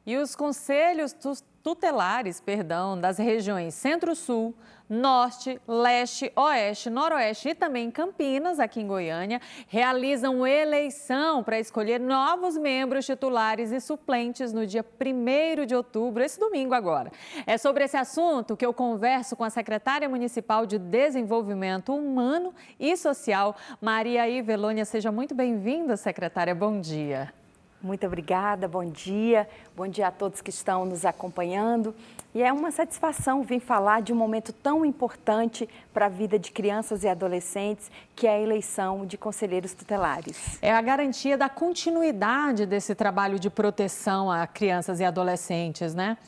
E os conselhos tutelares, das regiões Centro-Sul, Norte, Leste, Oeste, Noroeste e também Campinas, aqui em Goiânia, realizam eleição para escolher novos membros titulares e suplentes no dia 1º de outubro, esse domingo agora. É sobre esse assunto que eu converso com a secretária municipal de Desenvolvimento Humano e Social, Maria Ivelônia. Seja muito bem-vinda, secretária. Bom dia. Muito obrigada, bom dia a todos que estão nos acompanhando. E é uma satisfação vir falar de um momento tão importante para a vida de crianças e adolescentes, que é a eleição de conselheiros tutelares. É a garantia da continuidade desse trabalho de proteção a crianças e adolescentes, né?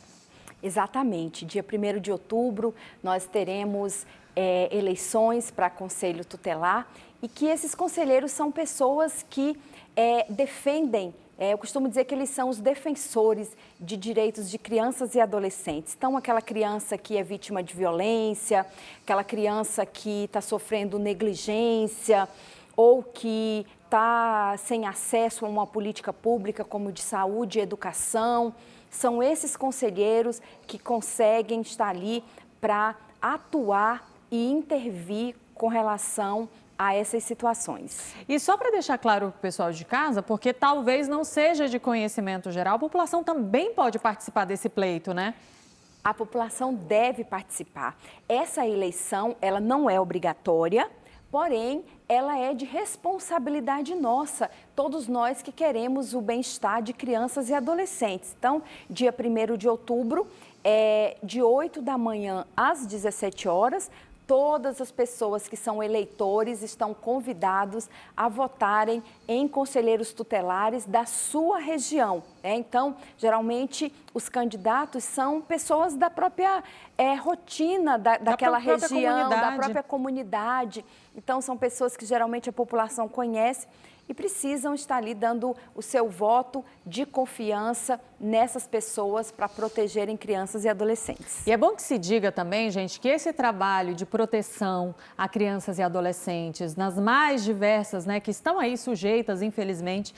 Exatamente. Dia 1º de outubro nós teremos eleições para conselho tutelar e que esses conselheiros são pessoas que defendem. Eu costumo dizer que eles são os defensores de direitos de crianças e adolescentes. Então, aquela criança que é vítima de violência, aquela criança que está sofrendo negligência ou que está sem acesso a uma política pública como de saúde e educação, são esses conselheiros que conseguem estar ali para atuar e intervir com relação a essas situações. E só para deixar claro para o pessoal de casa, porque talvez não seja de conhecimento geral, a população também pode participar desse pleito, né? A população deve participar. Essa eleição, ela não é obrigatória, porém, ela é de responsabilidade nossa, todos nós que queremos o bem-estar de crianças e adolescentes. Então, dia 1º de outubro, de 8 da manhã às 17 horas, todas as pessoas que são eleitores estão convidados a votarem em conselheiros tutelares da sua região. Então, geralmente, os candidatos são pessoas da própria rotina daquela região, da própria comunidade. Então, são pessoas que geralmente a população conhece e precisam estar ali dando o seu voto de confiança nessas pessoas para protegerem crianças e adolescentes. E é bom que se diga também, gente, que esse trabalho de proteção a crianças e adolescentes, nas mais diversas, né, que estão aí sujeitas, infelizmente,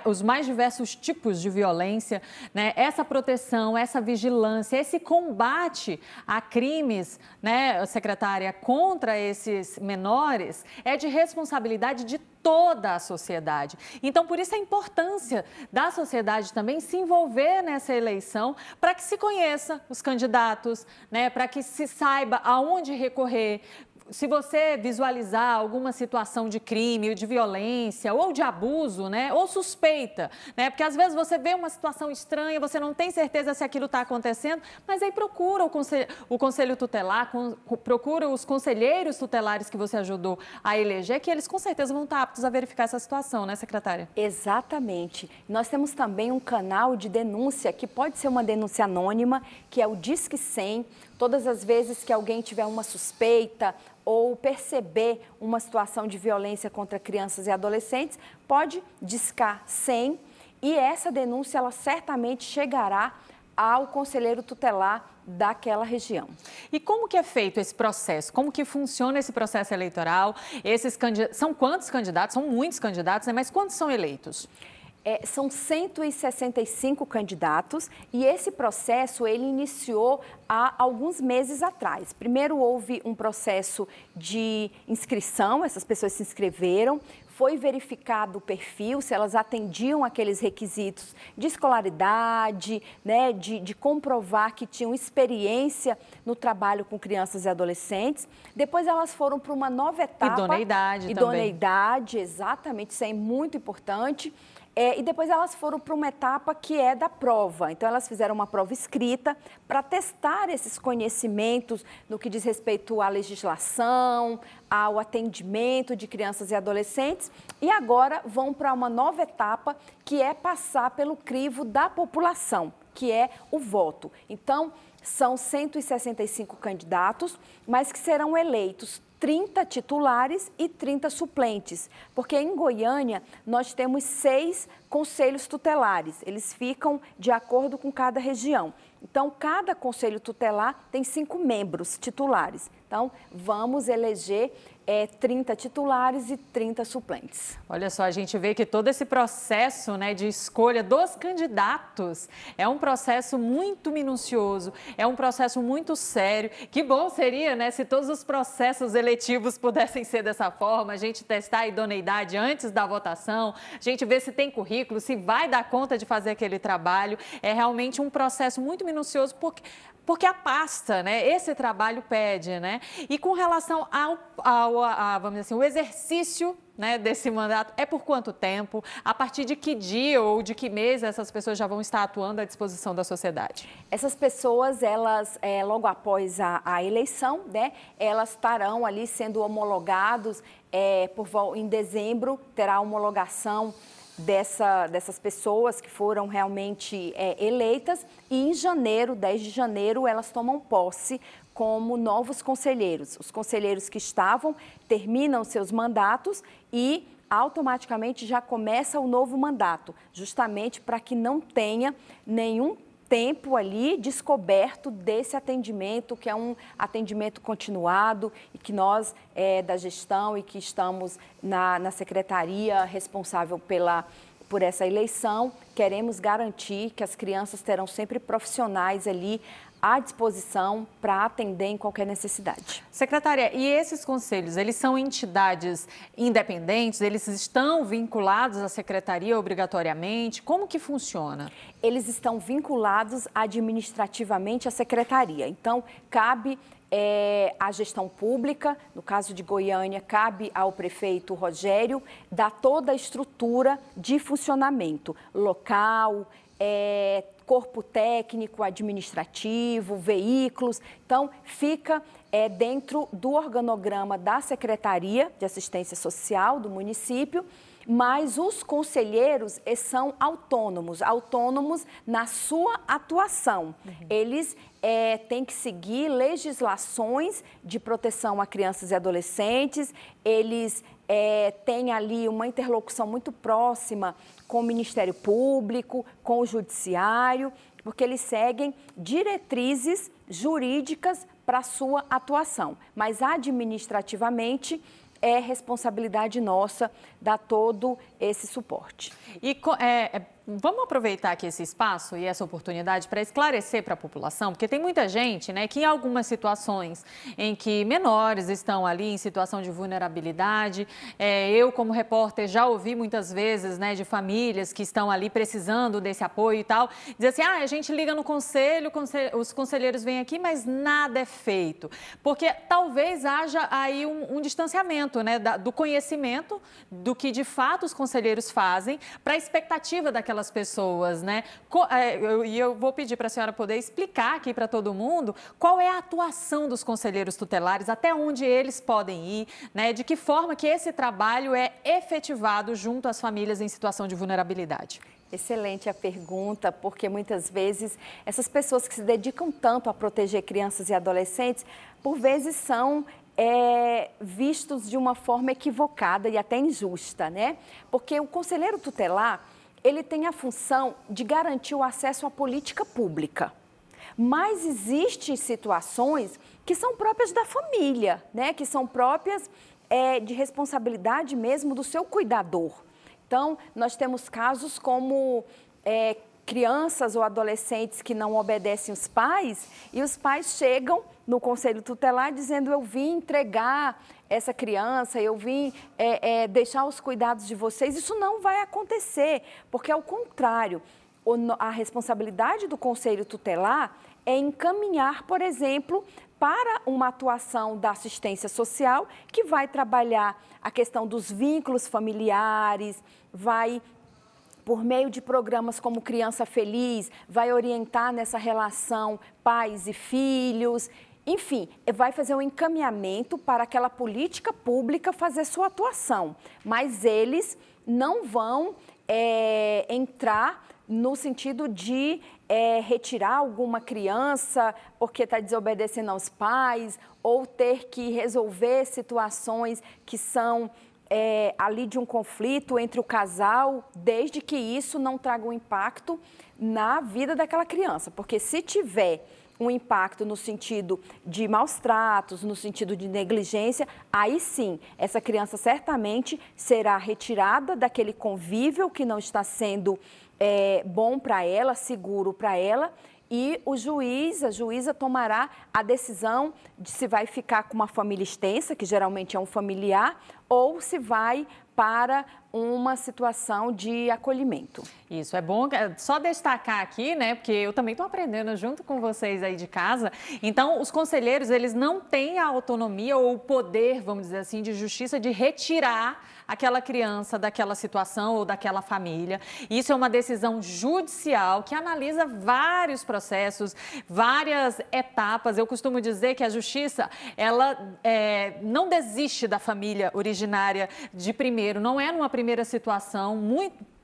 os mais diversos tipos de violência, né, essa proteção, essa vigilância, esse combate a crimes, né, secretária, contra esses menores, é de responsabilidade de toda a sociedade. Então, por isso a importância da sociedade também se envolver nessa eleição, para que se conheça os candidatos, né, para que se saiba aonde recorrer. Se você visualizar alguma situação de crime, ou de violência, ou de abuso, né, ou suspeita, né, porque às vezes você vê uma situação estranha, você não tem certeza se aquilo está acontecendo, mas aí procura o conselho tutelar, procura os conselheiros tutelares que você ajudou a eleger, que eles com certeza vão estar aptos a verificar essa situação, né, secretária? Exatamente. Nós temos também um canal de denúncia, que pode ser uma denúncia anônima, que é o Disque 100. Todas as vezes que alguém tiver uma suspeita ou perceber uma situação de violência contra crianças e adolescentes, pode discar 100 e essa denúncia ela certamente chegará ao conselheiro tutelar daquela região. E como que é feito esse processo? Como que funciona esse processo eleitoral? São quantos candidatos? São muitos candidatos, né? Mas quantos são eleitos? São 165 candidatos e esse processo ele iniciou há alguns meses atrás. Primeiro houve um processo de inscrição, essas pessoas se inscreveram, foi verificado o perfil, se elas atendiam aqueles requisitos de escolaridade, né, de comprovar que tinham experiência no trabalho com crianças e adolescentes. Depois elas foram para uma nova etapa. Idoneidade também. Idoneidade, exatamente, isso é muito importante. E depois elas foram para uma etapa que é da prova. Então, elas fizeram uma prova escrita para testar esses conhecimentos no que diz respeito à legislação, ao atendimento de crianças e adolescentes. E agora vão para uma nova etapa, que é passar pelo crivo da população, que é o voto. Então, São 165 candidatos, mas que serão eleitos 30 titulares e 30 suplentes, porque em Goiânia nós temos 6 conselhos tutelares, eles ficam de acordo com cada região. Então, cada conselho tutelar tem 5 membros titulares. Então, vamos eleger 30 titulares e 30 suplentes. Olha só, a gente vê que todo esse processo, né, de escolha dos candidatos é um processo muito minucioso, é um processo muito sério. Que bom seria, né, se todos os processos eletivos pudessem ser dessa forma, a gente testar a idoneidade antes da votação, a gente ver se tem currículo, se vai dar conta de fazer aquele trabalho. É realmente um processo muito minucioso, porque a pasta, né, esse trabalho pede, né? E com relação vamos dizer assim, o exercício, né, desse mandato, é por quanto tempo? A partir de que dia ou de que mês essas pessoas já vão estar atuando à disposição da sociedade? Essas pessoas, elas, logo após a eleição, né, elas estarão ali sendo homologados, em dezembro terá a homologação dessas pessoas que foram realmente eleitas, e em janeiro, 10 de janeiro, elas tomam posse como novos conselheiros. Os conselheiros que estavam terminam seus mandatos e automaticamente já começa o novo mandato, justamente para que não tenha nenhum tempo ali descoberto desse atendimento, que é um atendimento continuado e que nós, da gestão e que estamos na secretaria responsável por essa eleição, queremos garantir que as crianças terão sempre profissionais ali à disposição para atender em qualquer necessidade. Secretária, e esses conselhos, eles são entidades independentes? Eles estão vinculados à secretaria obrigatoriamente? Como que funciona? Eles estão vinculados administrativamente à secretaria. Então, cabe à gestão pública, no caso de Goiânia, cabe ao prefeito Rogério dar toda a estrutura de funcionamento local, corpo técnico, administrativo, veículos. Então, fica dentro do organograma da Secretaria de Assistência Social do município, mas os conselheiros são autônomos na sua atuação. Eles têm que seguir legislações de proteção a crianças e adolescentes, eles têm ali uma interlocução muito próxima com o Ministério Público, com o Judiciário, porque eles seguem diretrizes jurídicas para a sua atuação, mas administrativamente é responsabilidade nossa dar todo esse suporte. E vamos aproveitar aqui esse espaço e essa oportunidade para esclarecer para a população, porque tem muita gente, né, que em algumas situações em que menores estão ali em situação de vulnerabilidade, eu como repórter já ouvi muitas vezes, né, de famílias que estão ali precisando desse apoio e tal, dizer assim, a gente liga no conselho, os conselheiros vêm aqui, mas nada é feito, porque talvez haja aí um distanciamento, né, do conhecimento do que de fato os conselheiros fazem para a expectativa daquelas pessoas, né? E eu vou pedir para a senhora poder explicar aqui para todo mundo qual é a atuação dos conselheiros tutelares, até onde eles podem ir, né? De que forma que esse trabalho é efetivado junto às famílias em situação de vulnerabilidade. Excelente a pergunta, porque muitas vezes essas pessoas que se dedicam tanto a proteger crianças e adolescentes, por vezes são vistos de uma forma equivocada e até injusta, né? Porque o conselheiro tutelar, ele tem a função de garantir o acesso à política pública. Mas existem situações que são próprias da família, né? Que são próprias de responsabilidade mesmo do seu cuidador. Então, nós temos casos como crianças ou adolescentes que não obedecem os pais e os pais chegam no conselho tutelar dizendo eu vim entregar essa criança, eu vim deixar os cuidados de vocês. Isso não vai acontecer, porque ao contrário, a responsabilidade do conselho tutelar é encaminhar, por exemplo, para uma atuação da assistência social que vai trabalhar a questão dos vínculos familiares, vai, por meio de programas como Criança Feliz, vai orientar nessa relação pais e filhos. Enfim, vai fazer um encaminhamento para aquela política pública fazer sua atuação, mas eles não vão entrar no sentido de retirar alguma criança porque está desobedecendo aos pais, ou ter que resolver situações que são ali de um conflito entre o casal, desde que isso não traga um impacto na vida daquela criança. Porque se tiver um impacto no sentido de maus tratos, no sentido de negligência, aí sim, essa criança certamente será retirada daquele convívio que não está sendo bom para ela, seguro para ela, e o juiz, a juíza tomará a decisão de se vai ficar com uma família extensa, que geralmente é um familiar, ou se vai para uma situação de acolhimento. Isso, é bom só destacar aqui, né, porque eu também estou aprendendo junto com vocês aí de casa. Então, os conselheiros, eles não têm a autonomia ou o poder, vamos dizer assim, de justiça de retirar aquela criança daquela situação ou daquela família. Isso é uma decisão judicial que analisa vários processos, várias etapas. Eu costumo dizer que a justiça, ela não desiste da família originária de primeiro, não é numa primeira situação,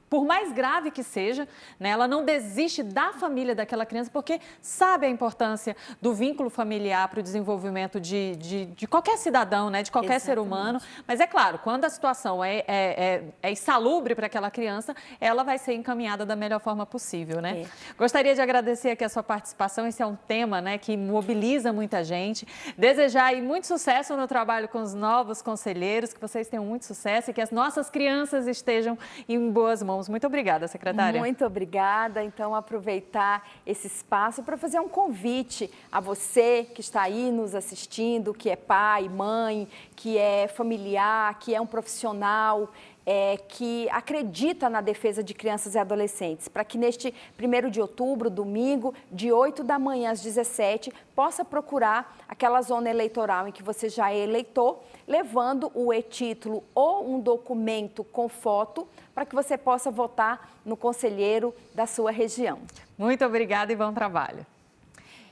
por mais grave que seja, né, ela não desiste da família daquela criança porque sabe a importância do vínculo familiar para o desenvolvimento de qualquer cidadão, né, de qualquer ser humano. Mas é claro, quando a situação é insalubre para aquela criança, ela vai ser encaminhada da melhor forma possível, né? Gostaria de agradecer aqui a sua participação. Esse é um tema, né, que mobiliza muita gente. Desejar aí muito sucesso no trabalho com os novos conselheiros, que vocês tenham muito sucesso e que as nossas crianças estejam em boas mãos. Muito obrigada, secretária. Muito obrigada. Então, aproveitar esse espaço para fazer um convite a você que está aí nos assistindo, que é pai, mãe, que é familiar, que é um profissional, que acredita na defesa de crianças e adolescentes, para que neste 1º de outubro, domingo, de 8 da manhã às 17, possa procurar aquela zona eleitoral em que você já é eleitor, levando o e-título ou um documento com foto, para que você possa votar no conselheiro da sua região. Muito obrigada e bom trabalho.